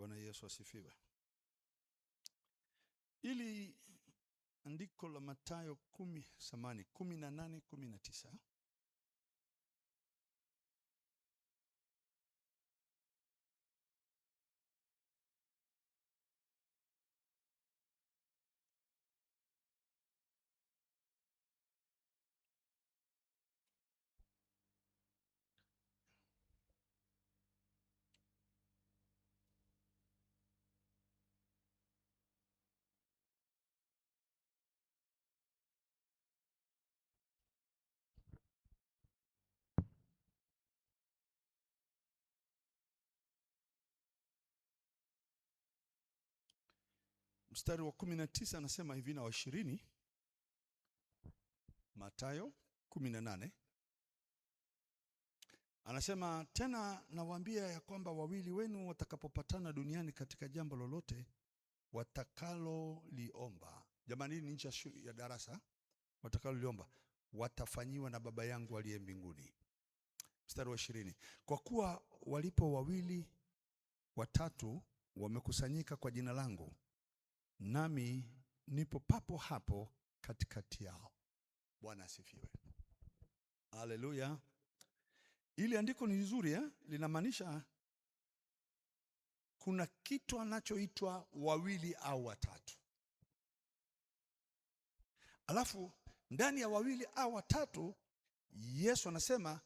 Bwana Yesu asifiwe. Ili andiko la Mathayo 18:19 mstari wa 19 anasema hivi na wa 20. Mathayo 18 anasema, tena nawaambia ya kwamba wawili wenu watakapopatana duniani katika jambo lolote watakaloliomba. Jamani, hii ni nje ya darasa. Watakaloliomba watafanyiwa na Baba yangu aliye mbinguni. Mstari wa 20, kwa kuwa walipo wawili watatu wamekusanyika kwa jina langu, nami nipo papo hapo katikati yao. Bwana asifiwe. Haleluya. Ili andiko ni nzuri linamaanisha kuna kitu anachoitwa wawili au watatu. Alafu ndani ya wawili au watatu Yesu anasema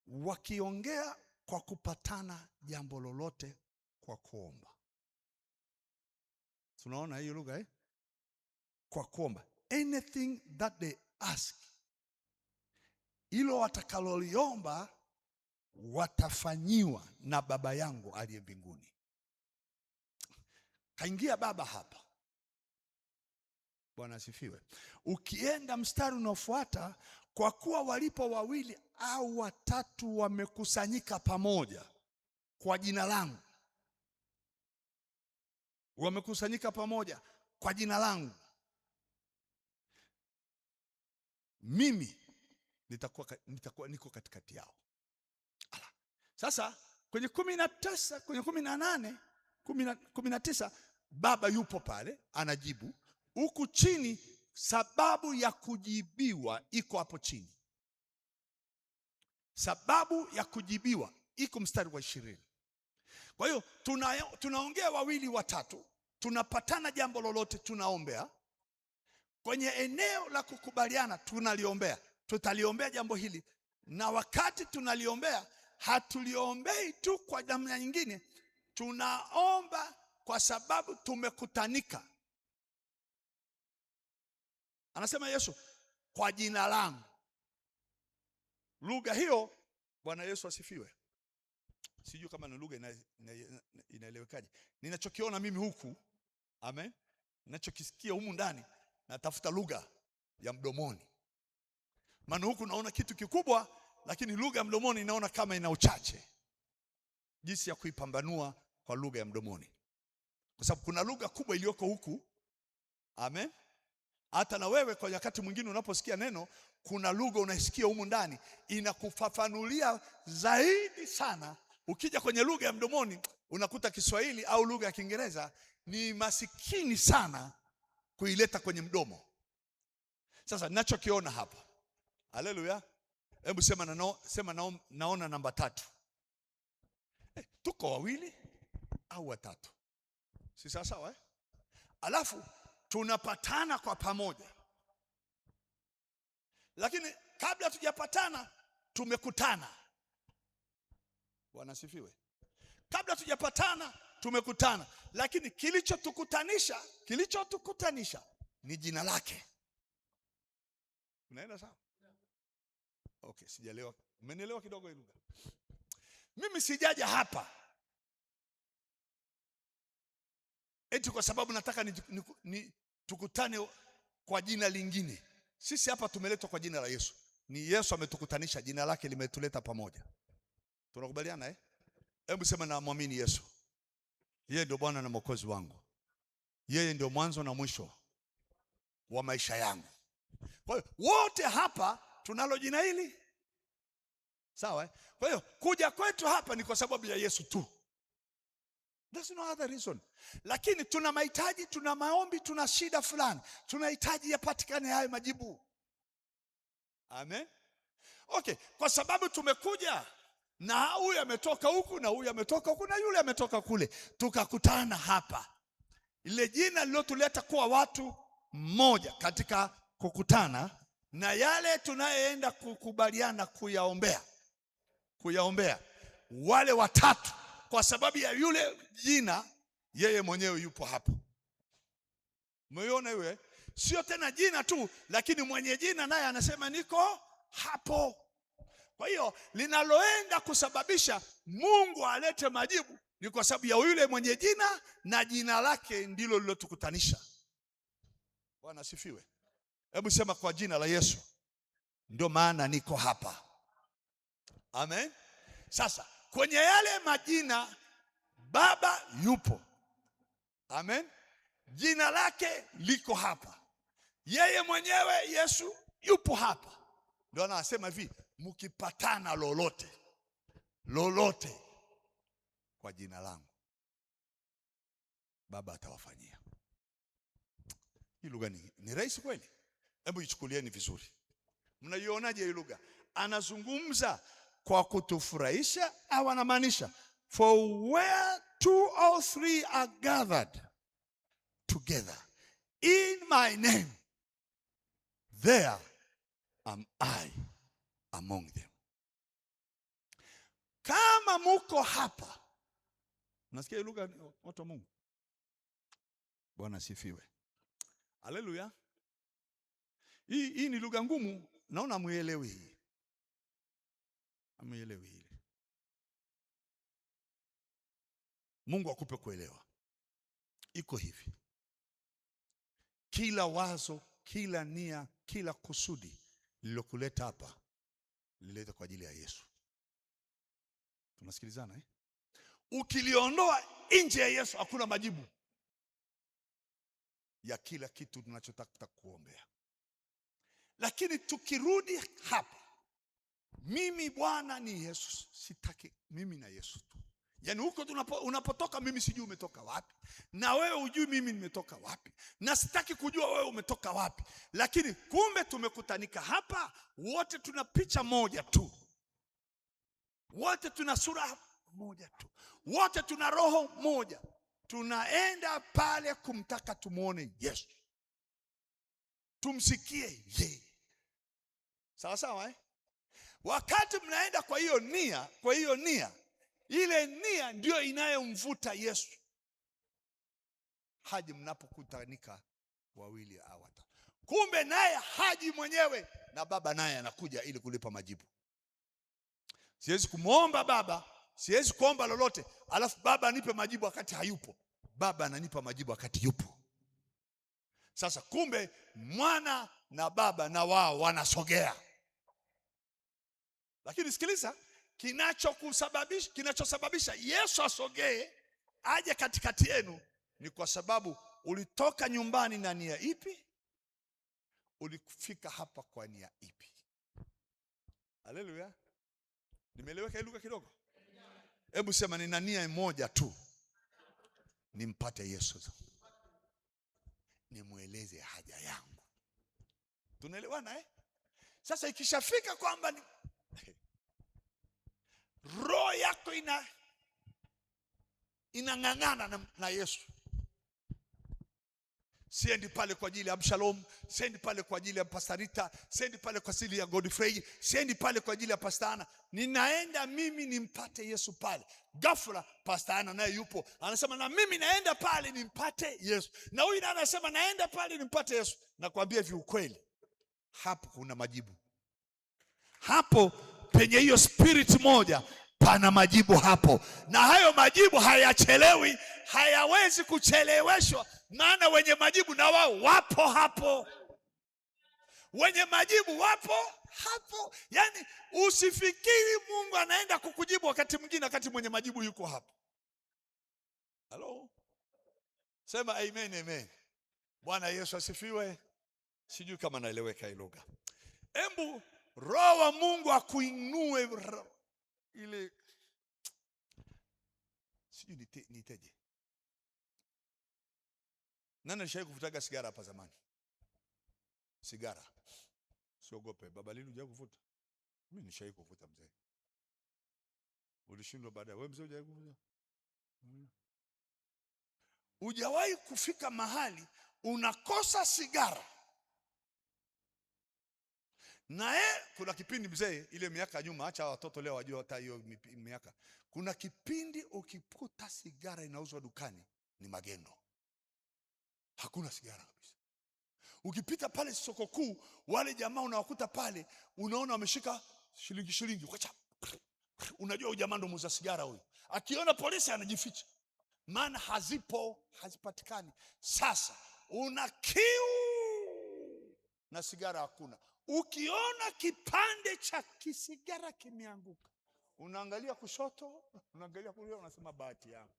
wakiongea kwa kupatana jambo lolote kwa kuomba. Tunaona hiyo lugha kwa kuomba. Anything that they ask, ilo watakaloliomba watafanyiwa na Baba yangu aliye mbinguni. Kaingia Baba hapa. Bwana asifiwe. Ukienda mstari unaofuata, kwa kuwa walipo wawili au watatu wamekusanyika pamoja kwa jina langu. Wamekusanyika pamoja kwa jina langu, mimi niko katikati yao. Sasa kwenye 19, kwenye 18, 19 Baba yupo pale anajibu. Huku chini sababu ya kujibiwa iko hapo chini. Sababu ya kujibiwa iko mstari wa 20. Kwa hiyo tunaongea wawili watatu, tunapatana jambo lolote tunaombea. Kwenye eneo la kukubaliana tunaliombea. Tutaliombea jambo hili, na wakati tunaliombea hatuliombei tu kwa namna nyingine, tunaomba kwa sababu tumekutanika. Anasema Yesu, kwa jina langu. Lugha hiyo, Bwana Yesu asifiwe. Sijui kama ni lugha inaelewekaje. Ninachokiona mimi huku, amen, ninachokisikia humu ndani, natafuta lugha ya mdomoni. Maana huku naona kitu kikubwa, lakini lugha ya mdomoni naona kama ina uchache. Jinsi ya kuipambanua kwa lugha ya mdomoni, kwa sababu kuna lugha kubwa iliyoko huku, amen. Hata na wewe kwa wakati mwingine unaposikia neno, kuna lugha unaisikia humu ndani inakufafanulia zaidi sana. Ukija kwenye lugha ya mdomoni unakuta Kiswahili au lugha ya Kiingereza ni masikini sana kuileta kwenye mdomo. Sasa ninachokiona hapa, haleluya, hebu naona namba 3. Tuko wawili au watatu, si sawa Alafu tunapatana kwa pamoja, lakini kabla tujapatana tumekutana. Bwana asifiwe. Kabla tujapatana tumekutana, lakini kilichotukutanisha ni jina lake. Unaenda sawa? Okay, sijaelewa. Umenielewa kidogo hii lugha? Mimi sijaja hapa eti kwa sababu nataka tukutane kwa jina lingine. Sisi hapa tumeletwa kwa jina la Yesu. Ni Yesu ametukutanisha, jina lake limetuleta pamoja. Tunakubaliana Hebu sema, na muamini Yesu. Yeye ndio Bwana na Mwokozi wangu. Yeye ndio mwanzo na mwisho wa maisha yangu. Kwa hiyo wote hapa tunalo jina hili. Sawa Kwa hiyo kuja kwetu hapa ni kwa sababu ya Yesu tu. There's no other reason. Lakini tuna mahitaji, tuna maombi, tuna shida fulani, tunahitaji yapatikane haya majibu. Amen. Okay, kwa sababu tumekuja na huyu ametoka huku na huyu ametoka huku na yule ametoka kule, tukakutana hapa. Ile jina lilotuleta kuwa watu mmoja katika kukutana, na yale tunayeenda kukubaliana kuyaombea wale watatu, kwa sababu ya yule jina, yeye mwenyewe yupo hapo. Umeona iwe sio tena jina tu, lakini mwenye jina naye anasema niko hapo. Kwa hiyo linaloenda kusababisha Mungu alete majibu ni kwa sababu ya yule mwenye jina, na jina lake ndilo lilotukutanisha. Bwana asifiwe. Hebu sema kwa jina la Yesu, ndio maana niko hapa. Amen. Sasa kwenye yale majina Baba yupo. Amen. Jina lake liko hapa. Yeye mwenyewe Yesu yupo hapa. Ndio anasema hivi, mkipatana lolote kwa jina langu, Baba atawafanyia. Hii lugha ni rahisi kweli? Hebu ichukulieni vizuri. Mnaionaje hii lugha? Anazungumza kwa kutufurahisha au anamaanisha? For where 2 or 3 are gathered together in my name, there am I among them. Kama muko hapa, nasikia lugha watu wa Mungu. Bwana sifiwe. Haleluya. Hii ni lugha ngumu, naona muelewi hii. Amuelewi hili. Mungu akupe kuelewa. Iko hivi. Kila wazo, kila nia, kila kusudi lilokuleta hapa, lileta kwa ajili ya Yesu. Tunasikilizana eh? Ukiliondoa nje ya Yesu, hakuna majibu ya kila kitu tunachotaka kuombea. Lakini tukirudi hapa, mimi Bwana ni Yesu, sitaki mimi na Yesu tu. Yaani huko unapotoka mimi sijui umetoka wapi, na wewe hujui mimi nimetoka wapi, na sitaki kujua wewe umetoka wapi. Lakini kumbe tumekutanika hapa, wote tuna picha moja tu, wote tuna sura moja tu, wote tuna roho moja. Tunaenda pale kumtaka tumuone Yesu, tumsikie yeye. Sawa sawa eh? Wakati mnaenda kwa hiyo nia, ile nia ndio inayomvuta Yesu haji mnapokutanika wawili au watatu. Kumbe naye haji mwenyewe, na Baba naye anakuja ili kulipa majibu. Siwezi kumuomba Baba, siwezi kuomba lolote alafu Baba anipe majibu wakati hayupo. Baba ananipa majibu wakati yupo. Sasa kumbe Mwana na Baba na wao wanasogea. Lakini sikiliza, kinachosababisha Yesu asogee aje katikati yenu ni kwa sababu ulitoka nyumbani na nia ipi? Ulifika hapa kwa nia ipi? Haleluya. Nimeeleweka lugha kidogo? Hebu sema nina nia moja tu, nimpate Yesu, nimueleze haja yangu. Tunaelewana eh? Sasa ikishafika kwamba roho yako inang'ang'ana na Yesu, siendi pale kwa ajili ya Absalom, siendi pale kwa ajili ya Pastorita, siendi pale kwa ajili ya Godfrey, siendi pale kwa ajili ya Pastana, ninaenda mimi nimpate Yesu pale. Ghafla Pastana naye yupo, anasema na mimi naenda pale nimpate Yesu, na huyu naye anasema naenda pale nimpate Yesu. Nakwambia hivi ukweli, hapo kuna majibu. Hapo penye hiyo spirit moja pana majibu hapo, na hayo majibu hayachelewi, hayawezi kucheleweshwa, maana wenye majibu na wao wapo hapo. Wenye majibu wapo hapo. Yaani usifikiri Mungu anaenda kukujibu wakati mwingine wakati mwenye majibu yuko hapo. Hello? Sema amen, amen. Bwana Yesu asifiwe. Sijui kama naeleweka hii lugha. Embu Roho wa Mungu akuinue ile, sijui niteje, Nani alishawahi kuvutaga sigara hapa zamani? Sigara. Siogope. Baba Linu hujawahi kuvuta? Mimi nishawahi kuvuta mzee. Ulishindwa baadaye. Wewe mzee hujawahi kuvuta? Hujawahi kufika mahali unakosa sigara. Na kuna kipindi mzee, ile miaka nyuma, acha watoto leo wajua hata hiyo miaka. Kuna kipindi ukikuta sigara inauzwa dukani ni magendo. Hakuna sigara kabisa. Ukipita pale soko kuu, wale jamaa unawakuta pale, unaona wameshika shilingi. Unajua huyu jamaa ndo muuza sigara huyu. Akiona polisi anajificha. Maana hazipatikani. Sasa una kiu na sigara hakuna. Ukiona kipande cha kisigara kimeanguka, unaangalia kushoto, unaangalia kulia, unasema bahati yangu.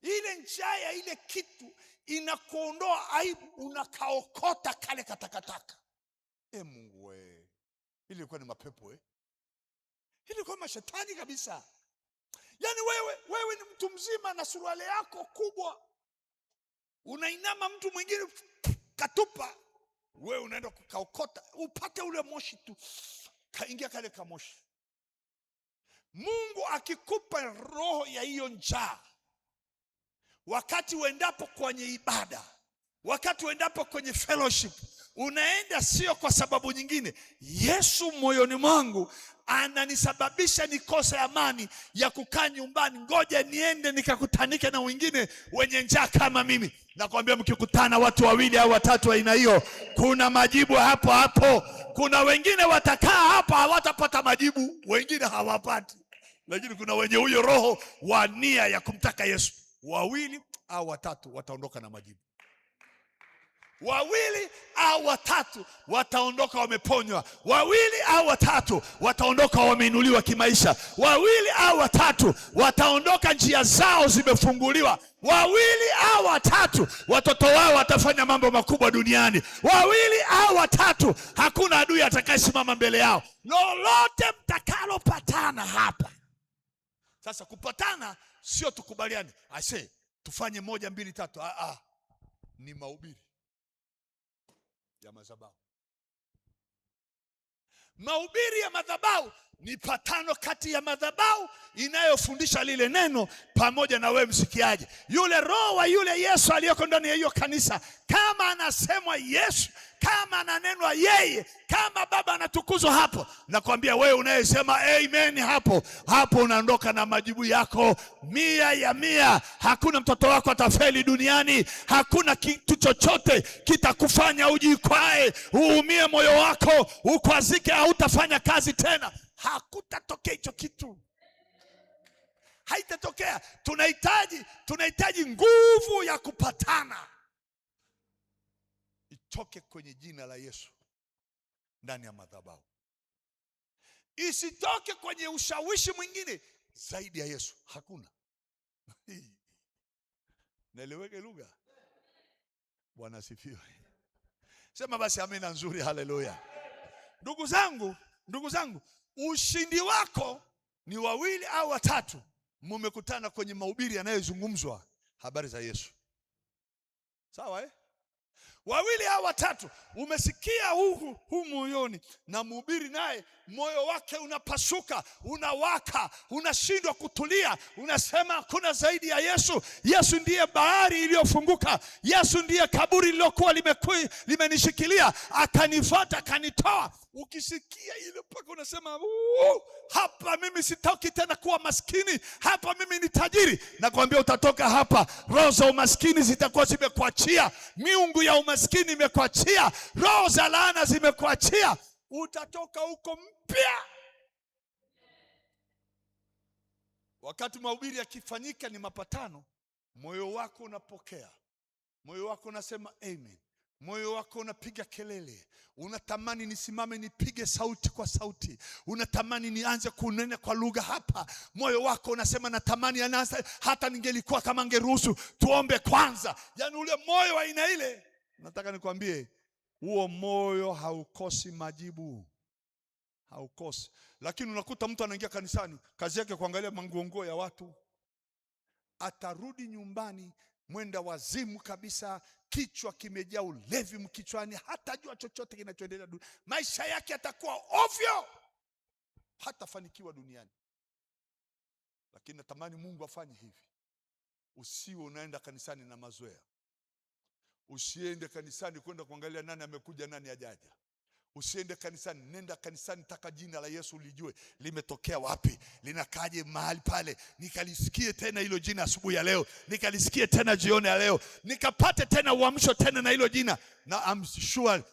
Ile njaa ya ile kitu inakuondoa aibu, unakaokota kale katakataka. Mungu we. Ile ilikuwa ni mapepo Ile ilikuwa mashetani kabisa. Yaani wewe ni mtu mzima na suruali yako kubwa. Unainama mtu mwingine katupa. Wewe unaenda kukaokota, upate ule moshi tu. Kaingia kale kamoshi. Mungu akikupa roho ya hiyo njaa, wakati uendapo kwenye ibada, wakati uendapo kwenye fellowship, unaenda sio kwa sababu nyingine. Yesu moyoni mwangu ananisababisha nikose amani ya kukaa nyumbani. Ngoja niende nikakutanike na wengine wenye njaa kama mimi. Nakwambia mkikutana watu wawili au watatu wa aina hiyo, kuna majibu hapo hapo. Kuna wengine watakaa hapa hawatapata majibu, wengine hawapati. Lakini kuna wenye huyo roho wa nia ya kumtaka Yesu. Wawili au watatu wataondoka na majibu. Wawili au watatu wataondoka wameponywa. Wawili au watatu wataondoka wameinuliwa kimaisha. Wawili au watatu wataondoka njia zao zimefunguliwa. Wawili au watatu watoto wao watafanya mambo makubwa duniani. Wawili au watatu hakuna adui atakayesimama mbele yao. Lolote mtakalopatana hapa. Sasa kupatana sio tukubaliane, tufanye 1 2 3. Ni mahubiri ya madhabahu. Mahubiri ya madhabahu ni patano kati ya madhabahu inayofundisha lile neno pamoja na wewe msikiaje. Yule roho wa yule Yesu aliyoko ndani ya hiyo kanisa, kama anasemwa Yesu, kama ananenwa yeye, kama Baba anatukuzwa hapo, nakwambia wewe unayesema amen hapo unaondoka na majibu yako 100%. Hakuna mtoto wako atafeli duniani. Hakuna kitu chochote kitakufanya ujikwae, uumie moyo wako, ukwazike, hautafanya kazi tena. Hakutatokea hicho kitu. Haitatokea. Tunahitaji nguvu ya kupatana. Itoke kwenye jina la Yesu ndani ya madhabahu. Isitoke kwenye ushawishi mwingine zaidi ya Yesu. Hakuna. Naeleweke lugha? Bwana asifiwe. Sema basi amina nzuri, haleluya. Ndugu zangu, ushindi wako ni wawili au watatu mmekutana kwenye mahubiri yanayozungumzwa habari za Yesu. Sawa Wawili au watatu umesikia huu moyoni, na mhubiri naye moyo wake unapasuka, unawaka, unashindwa kutulia, unasema hakuna zaidi ya Yesu. Yesu ndiye bahari iliyofunguka. Yesu ndiye kaburi lilokuwa limenishikilia, akanifuata, akanitoa. Ukisikia ile mpaka unasema hapa mimi sitaki tena kuwa maskini, hapa mimi ni tajiri. Nakwambia utatoka hapa, roho za umaskini zitakuwa zimekuachia, miungu ya umaskini imekuachia, roho za laana zimekuachia. Utatoka huko mpya. Wakati mahubiri yakifanyika ni mapatano, moyo wako unapokea, moyo wako unasema amen, moyo wako unapiga kelele. Unatamani nisimame nipige sauti kwa sauti, unatamani nianze kunena kwa lugha hapa. Moyo wako unasema natamani anaanza, hata ningelikuwa kama angeruhusu tuombe kwanza. Yaani ule moyo wa aina ile, nataka nikwambie, huo moyo haukosi majibu. Haukosi. Lakini unakuta mtu anaingia kanisani, kazi yake kuangalia manguongo ya watu. Atarudi nyumbani mwenda wazimu kabisa, kichwa kimejaa ulevi mkichwani, hatajua chochote kinachoendelea duniani. Maisha yake yatakuwa ovyo, hatafanikiwa duniani. Lakini natamani Mungu afanye hivi. Usiwe unaenda kanisani na mazoea. Usiende kanisani kwenda kuangalia nani amekuja nani hajaja. Usiende kanisani, nenda kanisani, taka jina la Yesu lijue limetokea wapi, linakaje mahali pale. Nikalisikie tena hilo jina asubuhi ya leo, nikalisikie tena jioni ya leo, nikapate tena uamsho tena na hilo jina, na I'm sure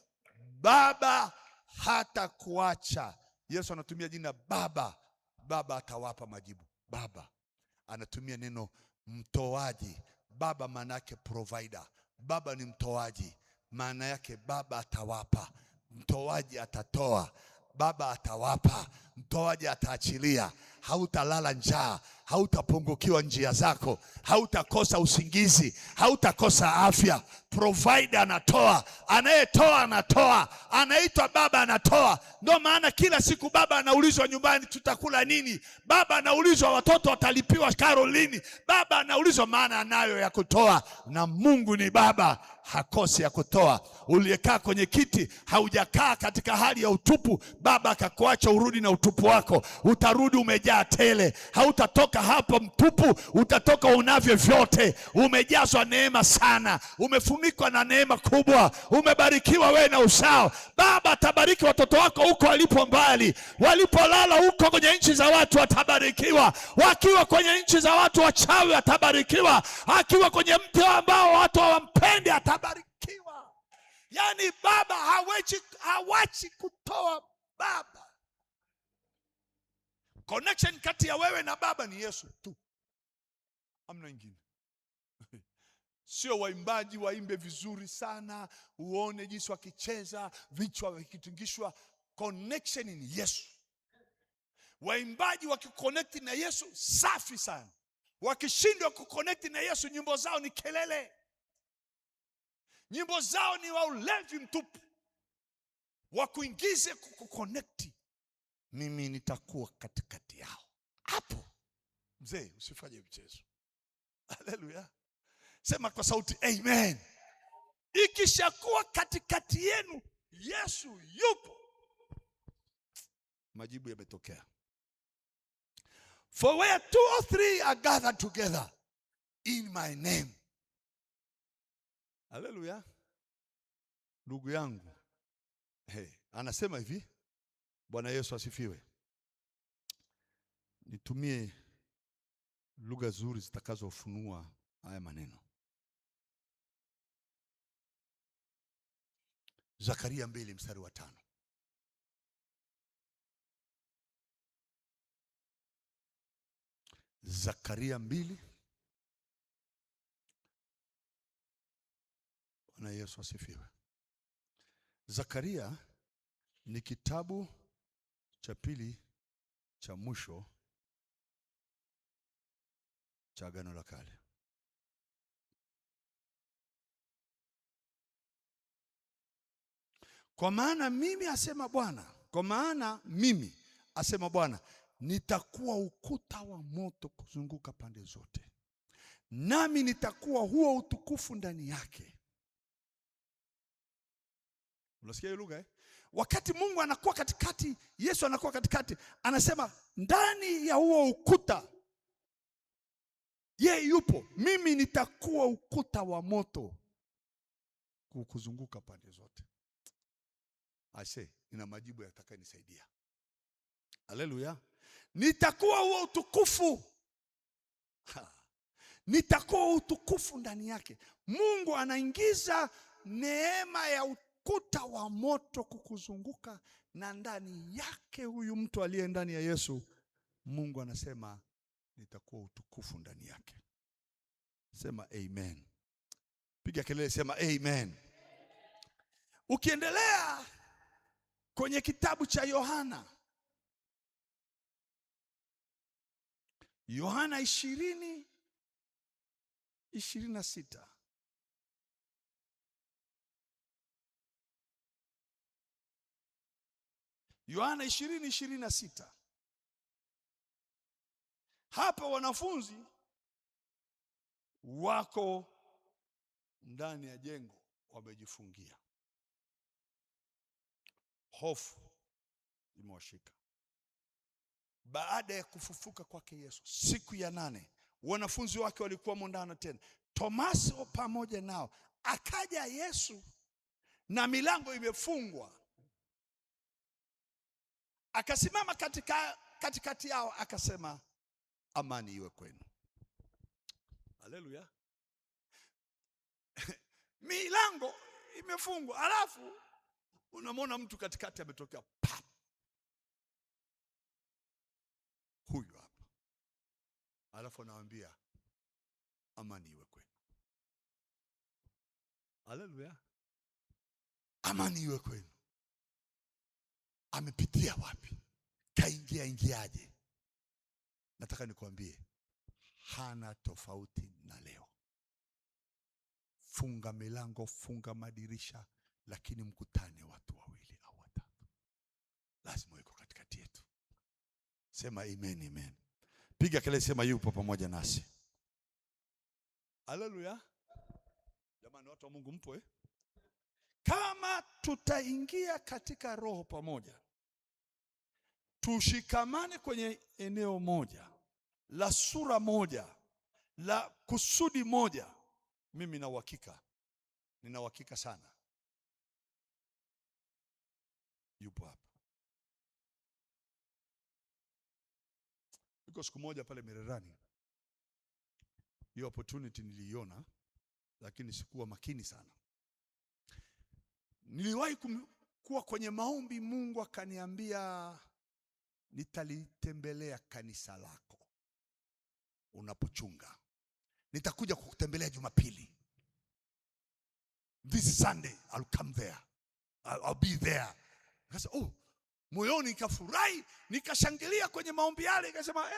Baba hata kuacha. Yesu anatumia jina Baba, Baba atawapa majibu. Baba anatumia neno mtoaji. Baba maana yake provider. Baba ni mtoaji, maana yake Baba atawapa. Mtoaji atatoa, Baba atawapa, mtoaji ataachilia. Hautalala njaa, hautapungukiwa njia zako, hautakosa usingizi, hautakosa afya. Provider anatoa, anayetoa anatoa, anaitwa Baba anatoa. Ndio maana kila siku Baba anaulizwa nyumbani tutakula nini? Baba anaulizwa watoto watalipiwa karo lini? Baba anaulizwa, maana anayo ya kutoa. Na Mungu ni Baba, hakosi ya kutoa. Uliyekaa kwenye kiti haujakaa katika hali ya utupu, Baba akakuacha urudi na utupu wako. Utarudi umejaa tele, hautatoka hapo mtupu, utatoka unavyo vyote. Umejazwa neema sana, umefunikwa na neema kubwa, umebarikiwa wewe na usao. Baba atabariki watoto wako huko walipo mbali, walipolala huko kwenye nchi za watu watabarikiwa, wakiwa kwenye nchi za watu wachawi watabarikiwa, akiwa kwenye mti ambao watu hawampendi atabarikiwa. Yani Baba hawachi kutoa. Baba, connection kati ya wewe na Baba ni Yesu tu, hamna ingine. Sio waimbaji waimbe vizuri sana, uone jinsi wakicheza vichwa vikitingishwa. Connection ni Yesu. Waimbaji wakiconnect na Yesu safi sana. Wakishindwa kuconnect na Yesu, nyimbo zao ni kelele, nyimbo zao ni wa ulevi mtupu. Wakuingize kuconnect, mimi nitakuwa katikati yao. Hapo mzee, usifanye mchezo. Haleluya. Sema kwa sauti amen. Ikishakuwa katikati yenu Yesu yupo, majibu yametokea. For where 2 or 3 are gathered together in my name. Haleluya. Ndugu yangu, anasema hivi, Bwana Yesu asifiwe. Nitumie lugha nzuri zitakazofunua haya maneno. Zakaria 2 mstari wa 5. Zakaria 2. Bwana Yesu asifiwe. Zakaria ni kitabu cha pili cha mwisho cha Agano la Kale. Kwa maana mimi asema Bwana, nitakuwa ukuta wa moto kuzunguka pande zote, nami nitakuwa huo utukufu ndani yake. Unasikia hiyo lugha? Wakati Mungu anakuwa katikati, Yesu anakuwa katikati, anasema ndani ya huo ukuta yeye yupo. Mimi nitakuwa ukuta wa moto kukuzunguka pande zote. Nina majibu yatakayonisaidia. Haleluya. Nitakuwa huo utukufu. Nitakuwa utukufu ndani yake. Mungu anaingiza neema ya ukuta wa moto kukuzunguka, na ndani yake huyu mtu aliye ndani ya Yesu, Mungu anasema nitakuwa utukufu ndani yake. Sema amen. Piga kelele, sema amen. Ukiendelea kwenye kitabu cha Yohana 20:26. Yohana 20:26. Hapa wanafunzi wako ndani ya jengo wamejifungia. Hofu imewashika. Baada ya kufufuka kwake Yesu, siku ya 8, wanafunzi wake walikuwa ndani tena, Tomaso pamoja nao. Akaja Yesu na milango imefungwa, akasimama katikati yao, akasema, amani iwe kwenu. Haleluya. Milango imefungwa, alafu unamwona mtu katikati ametokea, pap, huyu hapa, alafu anawaambia amani iwe kwenu. Haleluya. Amani iwe kwenu. Amepitia wapi? Ingiaje? Nataka nikwambie, hana tofauti na leo. Funga milango, funga madirisha, lakini mkutane watu 2 au 3. Lazima yuko katikati yetu. Sema amen, amen. Piga kelele, sema yupo pamoja nasi. Haleluya. Jamani, watu wa Mungu mpo Kama tutaingia katika roho pamoja, tushikamane kwenye eneo moja, la sura moja, la kusudi moja, mimi nina uhakika sana yupo hapa. Iko siku moja pale Mererani, hiyo opportunity niliiona, lakini sikuwa makini sana. Niliwahi kuwa kwenye maombi, Mungu akaniambia nitalitembelea kanisa lako unapochunga. Nitakuja kukutembelea Jumapili. This Sunday I'll come there. I'll be there. Nikasema, oh, moyoni nikafurahi, nikashangilia kwenye maombi yale, nikasema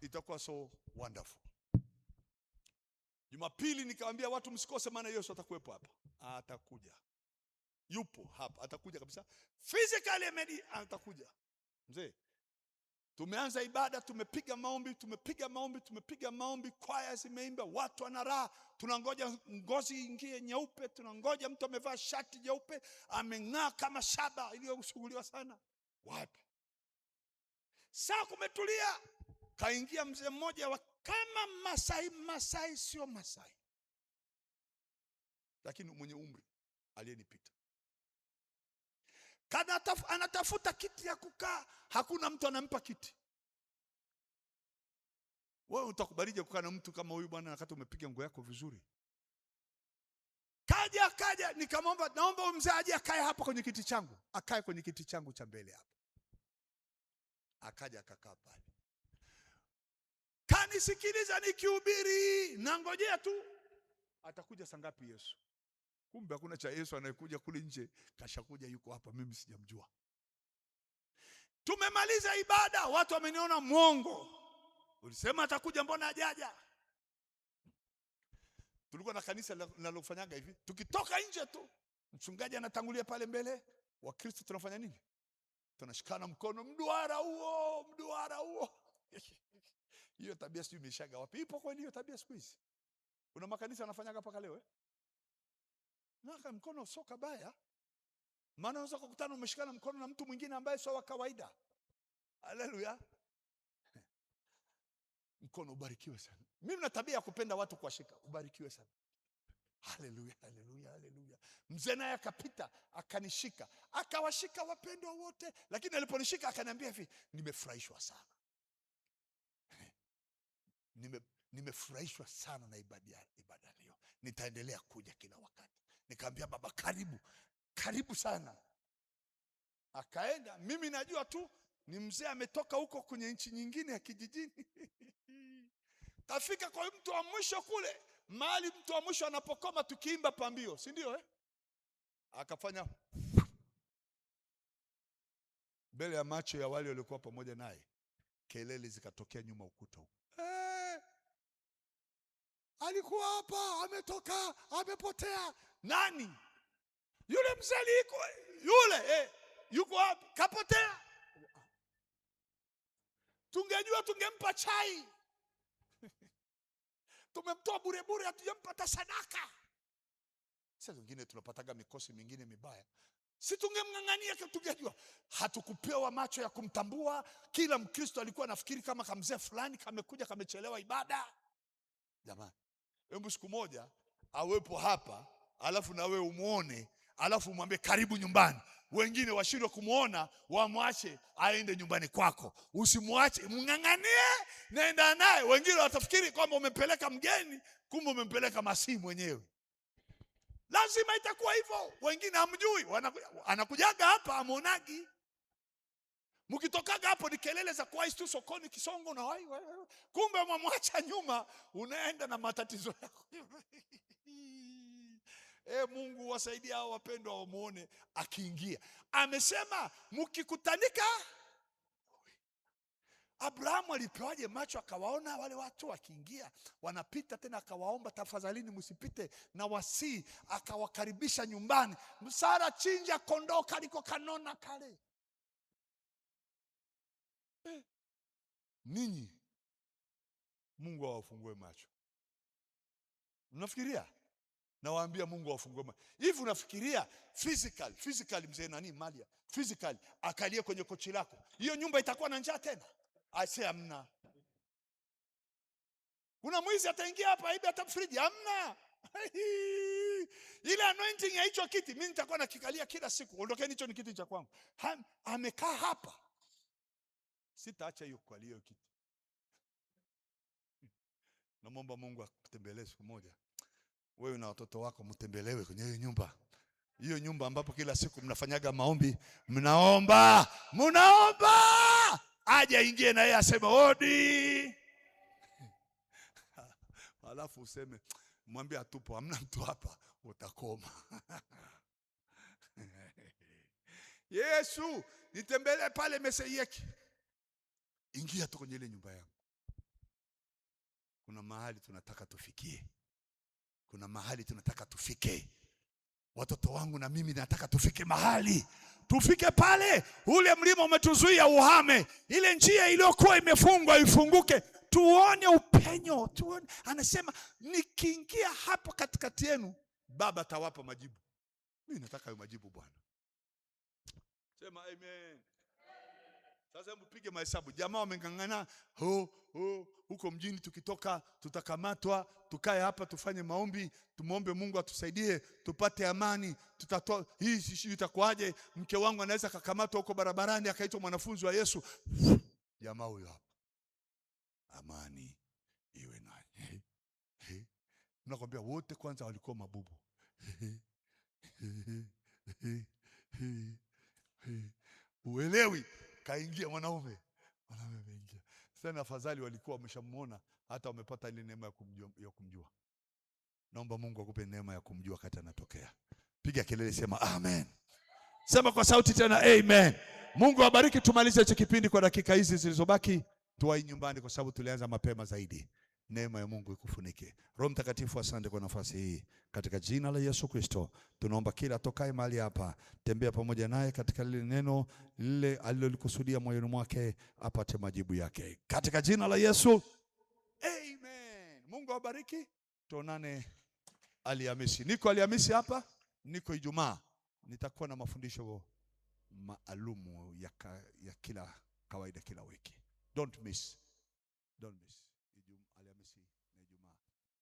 itakuwa so wonderful. Jumapili nikamwambia watu msikose, maana Yesu atakuwepo hapa. Atakuja. Yupo hapa, atakuja kabisa. Physically atakuja. Mzee, tumeanza ibada, tumepiga maombi, kwaya zimeimba, watu wana raha. Tunangoja ngozi ingie nyeupe, tunangoja mtu amevaa shati jeupe, ameng'aa kama shaba iliyosuguliwa sana. Wapi? Saa kumetulia, kaingia mzee mmoja kama Masai sio Masai, lakini mwenye umri aliyenipita. Anatafuta kiti ya kukaa, hakuna mtu anampa kiti. Wewe utakubalije kukaa na mtu kama huyu bwana, wakati umepiga nguo yako vizuri? Kaja nikamwomba, naomba mzee aje akae hapa kwenye kiti changu. Akae kwenye kiti changu cha mbele hapa. Akaja akakaa pale. Kanisikiliza nikihubiri, na ngojea tu atakuja saa ngapi Yesu. Kumbe hakuna cha Yesu anayekuja kule nje, kashakuja yuko hapa, mimi sijamjua. Tumemaliza ibada, watu wameniona mwongo. Ulisema atakuja, mbona hajaja? Tulikuwa na kanisa linalofanyaga hivi, tukitoka nje tu mchungaji anatangulia pale mbele, Wakristo tunafanya nini? Tunashikana mkono, mduara huo. Hiyo tabia sio imeshaga wapi? Ipo kweli hiyo tabia siku hizi? Kuna makanisa yanafanyaga mpaka leo Naka mkono sio kabaya. Maana unaweza kukutana umeshikana mkono na mtu mwingine ambaye sio wa kawaida. Haleluya. Mkono ubarikiwe sana. Mimi na tabia ya kupenda watu kuwashika. Ubarikiwe sana. Haleluya. Mzee naye akapita, akanishika, akawashika wapendwa wote, lakini aliponishika akaniambia hivi, nimefurahishwa sana. Nimefurahishwa sana na ibada leo. Nitaendelea kuja kila wakati. Nikamwambia baba, karibu sana. Akaenda. Mimi najua tu ni mzee ametoka huko kwenye nchi nyingine ya kijijini. Kafika kwa mtu wa mwisho kule, mahali mtu wa mwisho anapokoma tukiimba pambio, si ndio Akafanya mbele ya macho ya wale waliokuwa pamoja naye. Kelele zikatokea nyuma ukuta huko. Alikuwa hapa, ametoka, amepotea. Nani? Yule mzee yuko wapi? Kapotea. Tungejua tungempa chai. tumemtoa bure bure, hatujampata sadaka. Sasa wengine tunapataga mikosi mingine mibaya. Si tungemng'ang'ania, tungejua. Hatukupewa macho ya kumtambua. Kila Mkristo alikuwa anafikiri kama kamzee fulani kamekuja kamechelewa ibada. Jamani, hebu siku moja awepo hapa, alafu na wewe umuone, alafu umwambie karibu nyumbani. Wengine washindwe kumuona, wamwache aende nyumbani kwako. Usimwache, mng'ang'anie, nenda naye. Wengine watafikiri kwamba umempeleka mgeni, kumbe umempeleka Masihi mwenyewe. Lazima itakuwa hivyo. Wengine hamjui, anakujaga hapa amonagi. Mkitokaga hapo ni kelele za kuwahi tu sokoni Kisongo na wahi. Kumbe umemwacha nyuma, unaenda na matatizo yako. Mungu wasaidie hao wapendwa wamuone akiingia. Amesema mkikutanika. Abrahamu alipewaje macho akawaona wale watu wakiingia wanapita, tena akawaomba tafadhalini msipite na wasii, akawakaribisha nyumbani. Sara chinja kondoo kaliko kanona kale. Ninyi Mungu awafungue macho. Unafikiria? Nawaambia Mungu awafungue macho. Hivi unafikiria physically mzee nani Malia, physically akalie kwenye kochi lako, hiyo nyumba itakuwa na njaa tena? Aise, amna. Kuna mwizi ataingia hapa hivi hata friji amna. Ile anointing ya hicho kiti mimi nitakuwa nakikalia kila siku. Ondokeni, hicho ni kiti cha kwangu. Amekaa hapa. Sitaacha hiyo kwa hiyo kiti. Naomba Mungu akutembelee siku moja. Wewe na watoto wako mtembelewe kwenye hiyo nyumba. Hiyo nyumba ambapo kila siku mnafanyaga maombi, mnaomba. Aje ingie na yeye aseme odi. Alafu useme, mwambie atupo, hamna mtu hapa, utakoma. Yesu, nitembelee pale Meseyeki. Ingia tu kwenye ile nyumba yangu. Kuna mahali tunataka tufikie. Kuna mahali tunataka tufike. Watoto wangu na mimi nataka tufike mahali. Tufike pale, ule mlima umetuzuia uhame. Ile njia iliyokuwa imefungwa ifunguke. Tuone upenyo, tuone. Anasema nikiingia hapo katikati yenu, Baba atawapa majibu. Mimi nataka hayo majibu Bwana. Sema amen. Sasa mpige mahesabu. Jamaa wamengangana, huko mjini tukitoka tutakamatwa, tukae hapa tufanye maombi, tumuombe Mungu atusaidie tupate amani. Tutatoa hii itakuaje? Mke wangu anaweza kakamatwa huko barabarani akaitwa mwanafunzi wa Yesu. Jamaa huyo hapa. Amani iwe nanyi. Nakwambia wote kwanza walikuwa mabubu. Uelewi, kaingia mwanaume ameingia. Sana afadhali walikuwa wameshamuona, hata wamepata ile neema ya kumjua. Naomba Mungu akupe neema ya kumjua kati anatokea. Piga kelele, sema amen. Sema kwa sauti tena amen. Mungu awabariki. Tumalize hicho kipindi kwa dakika hizi zilizobaki, tuwai nyumbani kwa sababu tulianza mapema zaidi. Neema ya Mungu ikufunike. Roho Mtakatifu, asante kwa nafasi hii. Katika jina la Yesu Kristo, tunaomba kila tokae mahali hapa, tembea pamoja naye katika lile neno lile alilolikusudia moyoni mwake, apate majibu yake. Katika jina la Yesu. Amen. Mungu awabariki. Tuonane Alhamisi. Niko Alhamisi hapa, niko Ijumaa. Nitakuwa na mafundisho maalumu ya kila kawaida kila wiki. Don't miss.